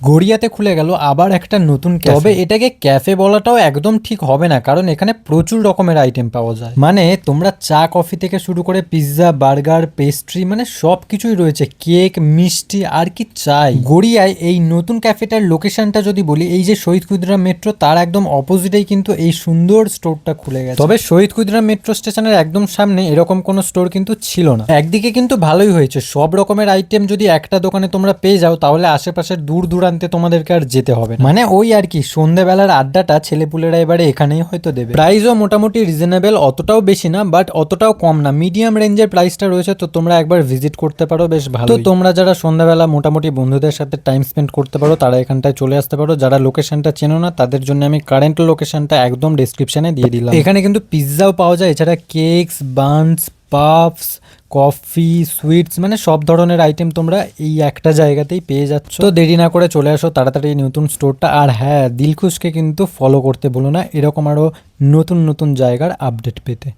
গড়িয়াতে খুলে গেল আবার একটা নতুন ক্যাফে। তবে এটাকে ক্যাফে বলাটাও একদম ঠিক হবে না, কারণ এখানে প্রচুর রকমের আইটেম পাওয়া যায়। মানে তোমরা চা কফি থেকে শুরু করে পিৎজা, বার্গার, পেস্ট্রি, মানে সব কিছুই রয়েছে, কেক, মিষ্টি, আর কি চাই। গড়িয়ায় এই নতুন ক্যাফেটার লোকেশনটা যদি বলি, এই যে শহীদ ক্ষুদিরাম মেট্রো তার একদম অপোজিটেই কিন্তু এই সুন্দর স্টোরটা খুলে গেছে। তবে শহীদ ক্ষুদিরাম মেট্রো স্টেশনের একদম সামনে এরকম কোনো স্টোর কিন্তু ছিল না। একদিকে কিন্তু ভালোই হয়েছে, সব রকমের আইটেম যদি একটা দোকানে তোমরা পেয়ে যাও তাহলে আশেপাশের দূর দূরান্তে তোমাদেরকে আর যেতে হবে না। মানে ওই আর কি, সন্ধ্যেবেলার আড্ডাটা ছেলেপুলেরা এবারে এখানেই হয়তো দেবে। প্রাইসও মোটামুটি রিজনেবল, অতটাও বেশি না বাট অতটাও কম না, মিডিয়াম রেঞ্জের প্রাইসটা রয়েছে। তো তোমরা একবার ভিজিট করতে পারো, বেশ ভালো। তো তোমরা যারা সন্ধ্যাবেলা মোটামুটি বন্ধুদের সাথে টাইম স্পেন্ড করতে পারো তারা এখানটায় চলে আসতে পারো। যারা লোকেশনটা চেনো না তাদের জন্য আমি কারেন্ট লোকেশনটা একদম ডেসক্রিপশনে দিয়ে দিলাম। এখানে কিন্তু পিৎজাও পাওয়া যায়, এছাড়া কেকস, বানস, পাফস, কফি, সুইটস, মানে সব ধরনের আইটেম তোমরা এই একটা জায়গাতেই পেয়ে যাচ্ছ। তো দেরি না করে চলে আসো তাড়াতাড়ি নতুন স্টোরটা। আর হ্যাঁ, দিলখুশকে কিন্তু ফলো করতে বলো না এরকম আরো নতুন নতুন জায়গার আপডেট পেতে।